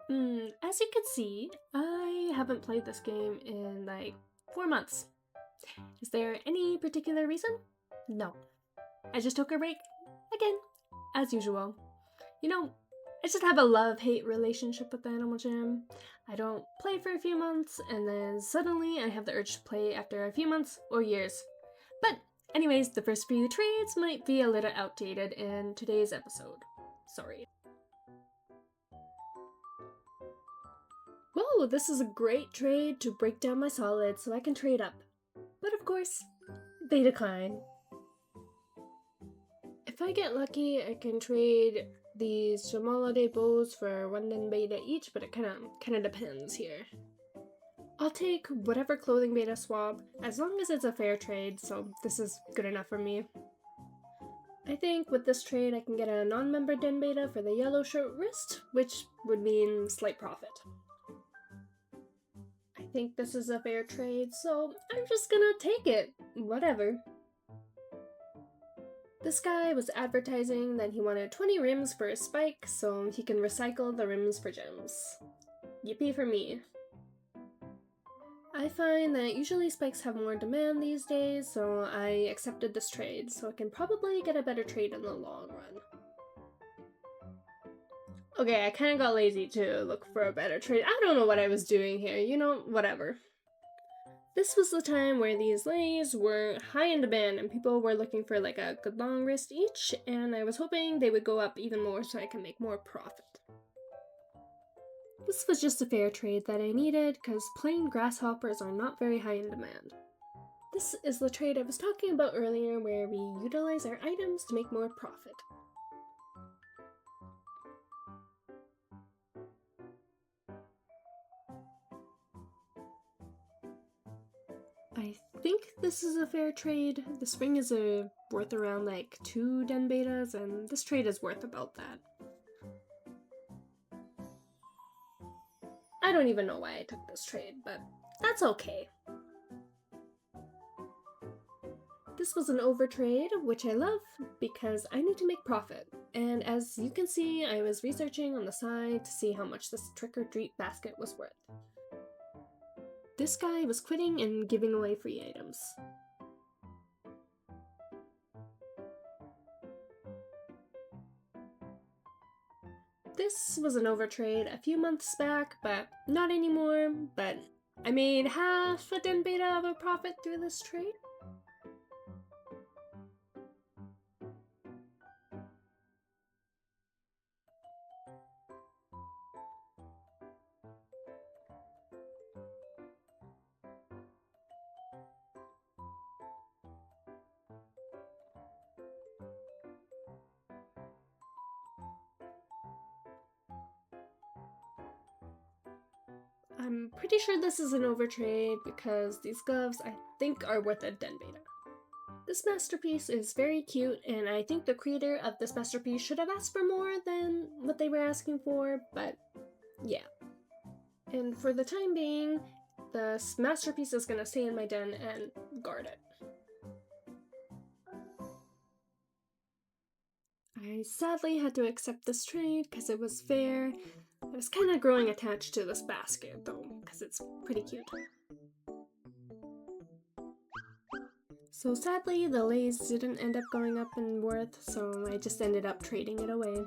As you can see, I haven't played this game in like 4 months. Is there any particular reason? No. I just took a break. Again, as usual. You know, I just have a love-hate relationship with the Animal Jam. I don't play for a few months, and then suddenly I have the urge to play after a few months or years. But anyways, the first few trades might be a little outdated in today's episode. Sorry. Whoa, this is a great trade to break down my solids so I can trade up. But of course, they decline. If I get lucky, I can trade these Jamalade bows for 1 den beta each, but it kinda depends here. I'll take whatever clothing beta swap, as long as it's a fair trade, so this is good enough for me. I think with this trade I can get a non-member den beta for the yellow shirt wrist, which would mean slight profit. I think this is a fair trade, so I'm just gonna take it. Whatever. This guy was advertising that he wanted 20 rims for his spike, so he can recycle the rims for gems. Yippee for me. I find that usually spikes have more demand these days, so I accepted this trade, so I can probably get a better trade in the long run. Okay, I kinda got lazy to look for a better trade. I don't know what I was doing here, whatever. This was the time where these leis were high in demand and people were looking for like a good long wrist each, and I was hoping they would go up even more so I can make more profit. This was just a fair trade that I needed because plain grasshoppers are not very high in demand. This is the trade I was talking about earlier where we utilize our items to make more profit. I think this is a fair trade. The spring is worth around like 2 den betas, and this trade is worth about that. I don't even know why I took this trade, but that's okay. This was an overtrade, which I love because I need to make profit. And as you can see, I was researching on the side to see how much this trick-or-treat basket was worth. This guy was quitting and giving away free items. This was an overtrade a few months back, but not anymore. But I made half a den beta of a profit through this trade. I'm pretty sure this is an overtrade because these gloves I think are worth a den beta. This masterpiece is very cute, and I think the creator of this masterpiece should have asked for more than what they were asking for, but yeah. And for the time being, the masterpiece is gonna stay in my den and guard it. I sadly had to accept this trade because it was fair. I was kind of growing attached to this basket though, because it's pretty cute. So sadly, the leis didn't end up going up in worth, so I just ended up trading it away.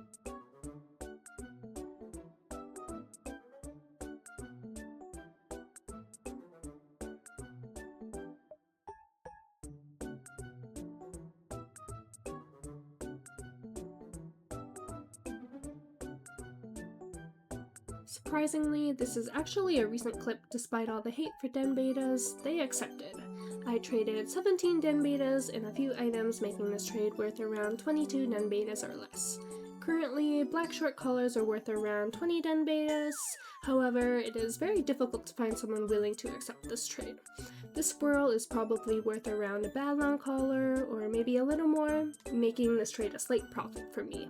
Surprisingly, this is actually a recent clip despite all the hate for den betas, they accepted. I traded 17 den betas and a few items, making this trade worth around 22 den betas or less. Currently, black short collars are worth around 20 den betas, however, it is very difficult to find someone willing to accept this trade. This squirrel is probably worth around a bad long collar, or maybe a little more, making this trade a slight profit for me.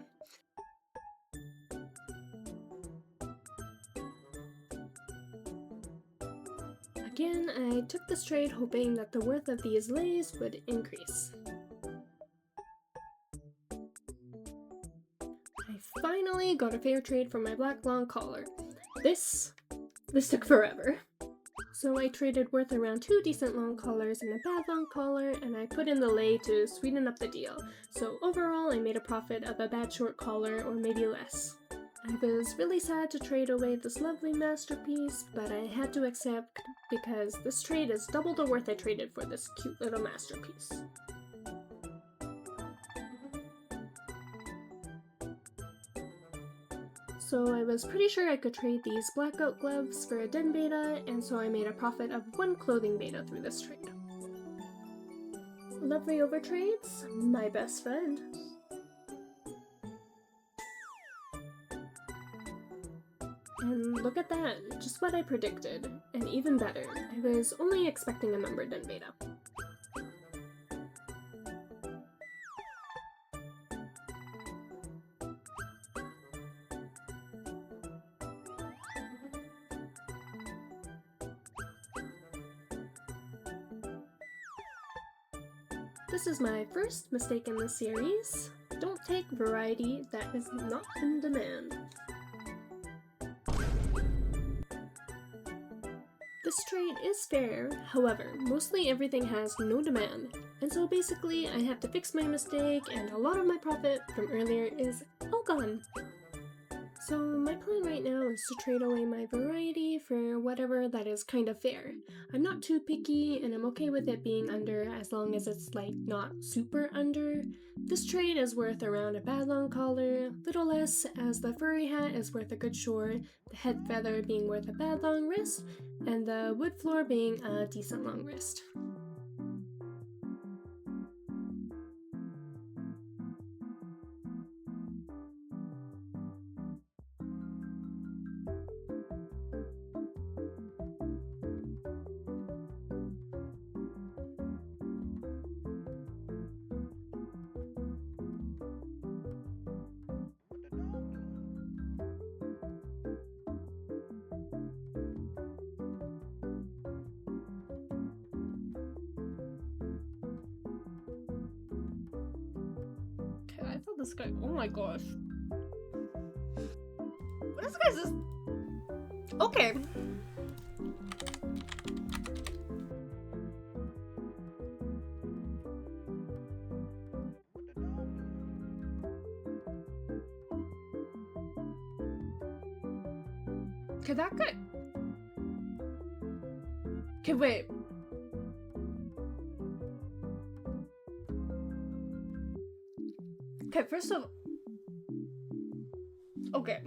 Again, I took this trade hoping that the worth of these leis would increase. I finally got a fair trade for my black long collar. This took forever. So I traded worth around 2 decent long collars and a bad long collar, and I put in the lei to sweeten up the deal. So overall I made a profit of a bad short collar, or maybe less. I was really sad to trade away this lovely masterpiece, but I had to accept because this trade is double the worth I traded for this cute little masterpiece. So I was pretty sure I could trade these blackout gloves for a den beta, and so I made a profit of 1 clothing beta through this trade. Lovely overtrades, my best friend. And look at that, just what I predicted, and even better, I was only expecting a member den beta. This is my first mistake in the series. Don't take variety that is not in demand. This trade is fair, however, mostly everything has no demand, and so basically I have to fix my mistake, and a lot of my profit from earlier is all gone. So my plan right now is to trade away my variety for whatever that is kind of fair. I'm not too picky, and I'm okay with it being under as long as it's like not super under. This trade is worth around a bad long collar, little less as the furry hat is worth a good short, the head feather being worth a bad long wrist, and the wood floor being a decent long wrist. I thought this guy, oh my gosh. This guy's just, okay. Okay, that guy. Okay, wait. Okay, first of all, okay.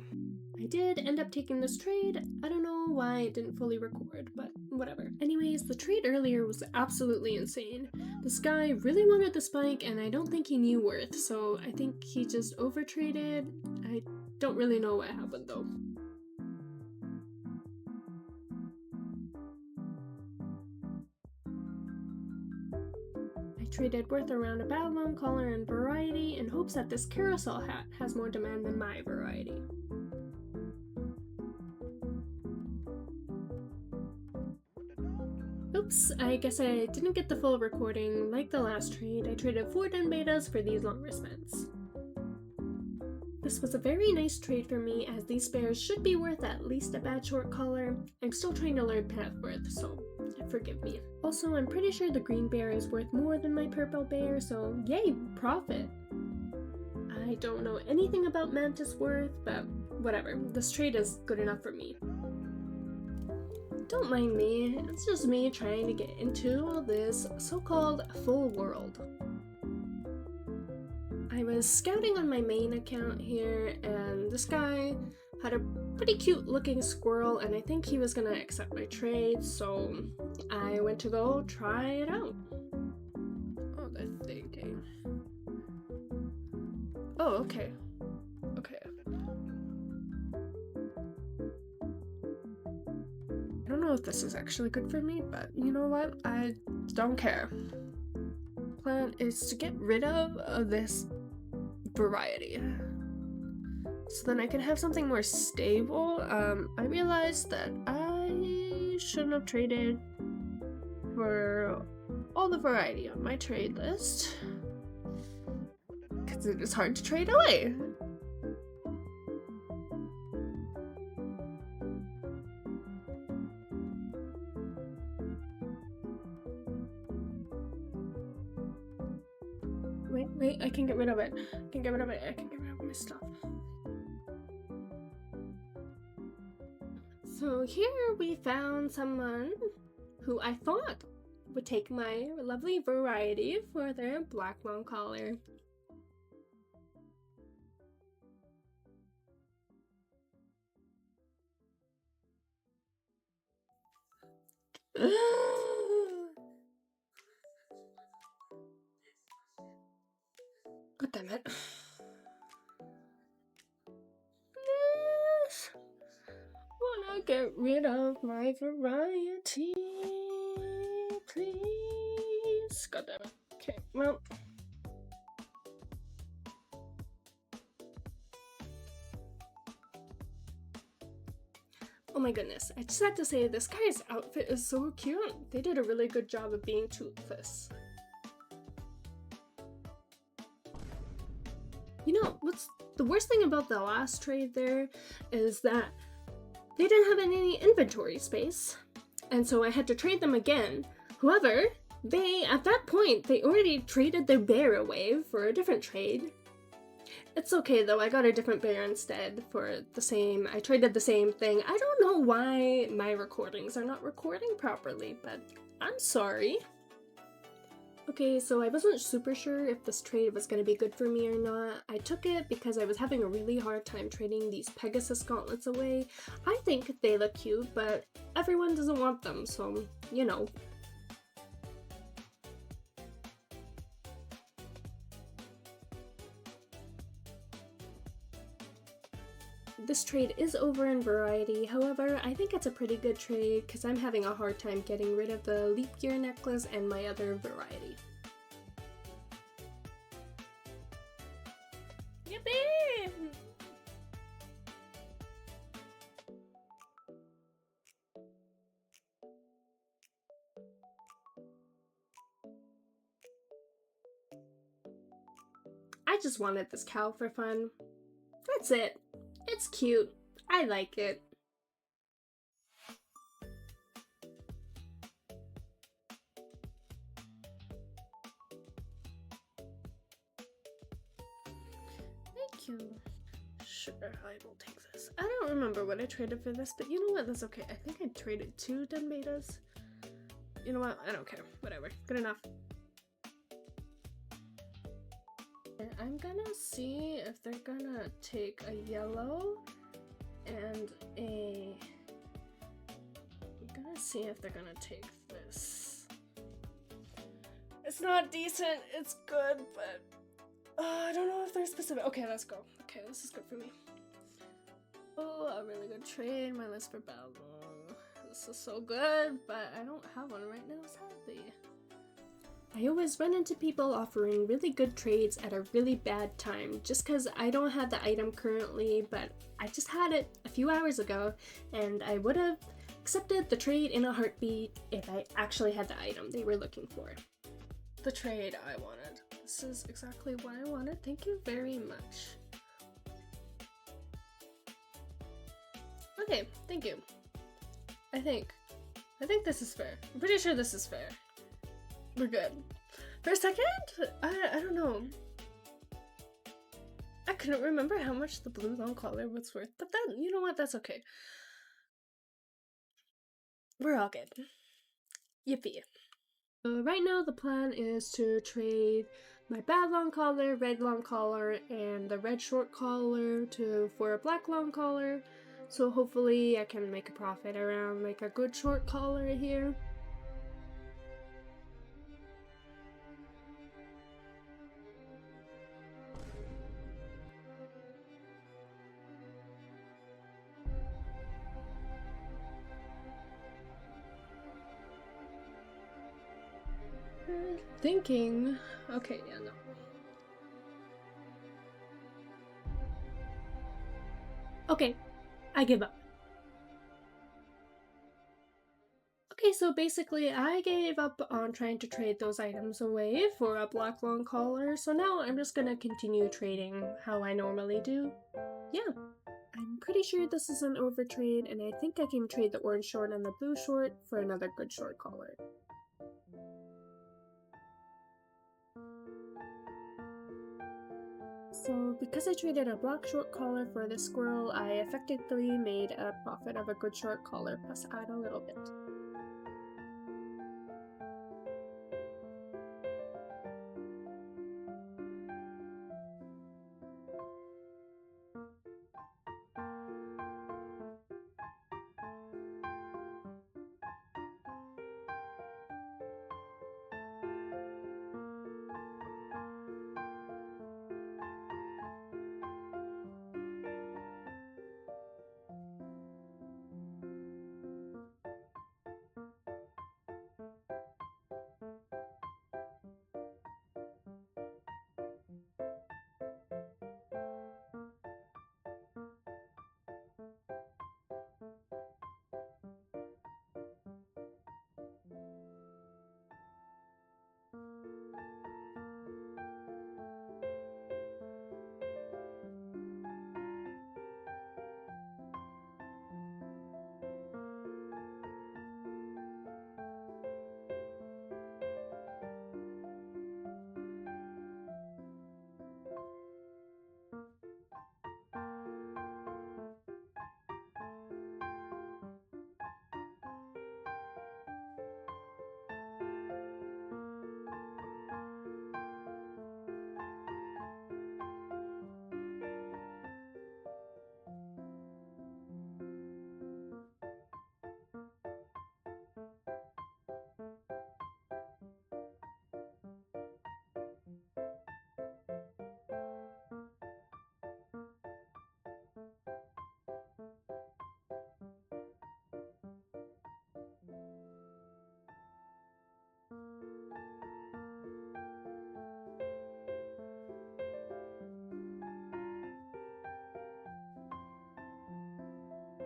I did end up taking this trade. I don't know why it didn't fully record, but whatever. Anyways, the trade earlier was absolutely insane. This guy really wanted the spike, and I don't think he knew worth, so I think he just overtraded. I don't really know what happened though. I traded worth around a bad long collar and variety in hopes that this carousel hat has more demand than my variety. Oops, I guess I didn't get the full recording. Like the last trade, I traded 4 den betas for these long wristbands. This was a very nice trade for me, as these spares should be worth at least a bad short collar. I'm still trying to learn path worth, so forgive me. Also, I'm pretty sure the green bear is worth more than my purple bear, so yay, profit! I don't know anything about mantis worth, but whatever, this trade is good enough for me. Don't mind me, it's just me trying to get into this so-called full world. I was scouting on my main account here, and this guy had a pretty cute looking squirrel, and I think he was gonna accept my trade, so I went to go try it out. Oh, they're thinking. Oh, okay. Okay. I don't know if this is actually good for me, but you know what? I don't care. Plan is to get rid of this variety, so then I can have something more stable. I realized that I shouldn't have traded for all the variety on my trade list, because it is hard to trade away. Wait, I can get rid of it. I can get rid of it. I can get rid of my stuff. So here we found someone who I thought would take my lovely variety for their black long collar. God damn it. Yes. Wanna get rid of my variety, please. God damn it. Okay, well. Oh my goodness, I just had to say this guy's outfit is so cute. They did a really good job of being toothless. You know, what's the worst thing about the last trade there is that they didn't have any inventory space, and so I had to trade them again. However, at that point, they already traded their bear away for a different trade. It's okay though, I got a different bear instead for the same, I traded the same thing. I don't know why my recordings are not recording properly, but I'm sorry. Okay, so I wasn't super sure if this trade was going to be good for me or not. I took it because I was having a really hard time trading these Pegasus gauntlets away. I think they look cute, but everyone doesn't want them, so, you know. This trade is over in variety, however, I think it's a pretty good trade because I'm having a hard time getting rid of the leap year necklace and my other variety. Yippee! I just wanted this cow for fun. That's it. It's cute. I like it. Thank you. Sure, I will take this. I don't remember what I traded for this, but you know what? That's okay. I think I traded 2 den betas. You know what? I don't care. Whatever. Good enough. And I'm gonna see if they're gonna take a yellow and a... I'm gonna see if they're gonna take this. It's not decent, it's good, but I don't know if they're specific. Okay, let's go. Okay, this is good for me. Oh, a really good trade. My list for battle. This is so good, but I don't have one right now, sadly. I always run into people offering really good trades at a really bad time just because I don't have the item currently, but I just had it a few hours ago and I would have accepted the trade in a heartbeat if I actually had the item they were looking for. The trade I wanted. This is exactly what I wanted. Thank you very much. Okay, thank you. I think this is fair. I'm pretty sure this is fair. We're good. For a second, I don't know. I couldn't remember how much the blue long collar was worth, but then, you know what, that's okay. We're all good. Yippee. So right now the plan is to trade my bad long collar, red long collar, and the red short collar for a black long collar. So hopefully I can make a profit around like a good short collar here. Thinking. Okay, yeah, no. Okay, I give up. Okay, so basically I gave up on trying to trade those items away for a black long collar, so now I'm just gonna continue trading how I normally do. Yeah, I'm pretty sure this is an overtrade, and I think I can trade the orange short and the blue short for another good short collar. So because I traded a black short collar for this squirrel, I effectively made a profit of a good short collar plus add a little bit.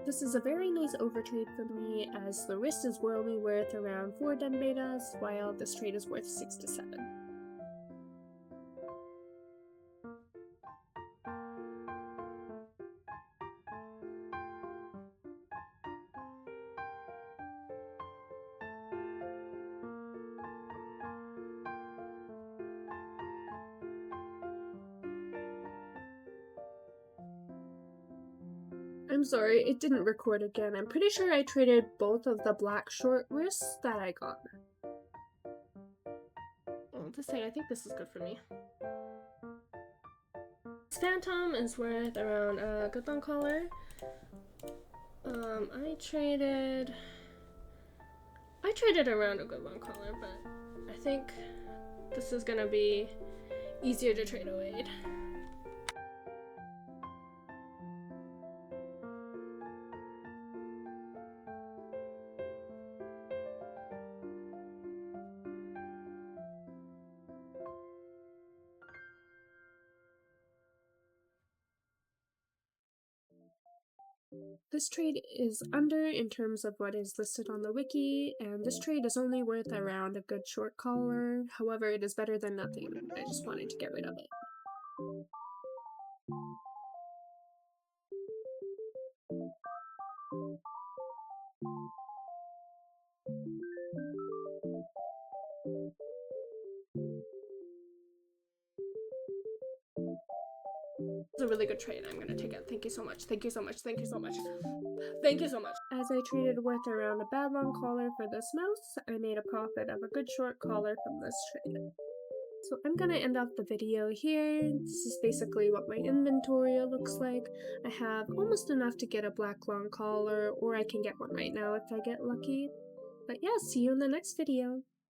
This is a very nice overtrade for me, as the wrist is only worth around 4 den betas, while this trade is worth 6 to 7. I'm sorry, it didn't record again. I'm pretty sure I traded both of the black short wrists that I got. Oh, this thing, I think this is good for me. This Phantom is worth around a good long collar. I traded around a good long collar, but I think this is gonna be easier to trade away. This trade is under in terms of what is listed on the wiki, and this trade is only worth around a good short collar. However, it is better than nothing. I just wanted to get rid of it. It's a really good trade. I'm gonna take it. Thank you so much. Thank you so much. Thank you so much. Thank you so much. As I traded with around a bad long collar for this mouse, I made a profit of a good short collar from this trade. So I'm gonna end off the video here. This is basically what my inventory looks like. I have almost enough to get a black long collar, or I can get one right now if I get lucky. But yeah, see you in the next video.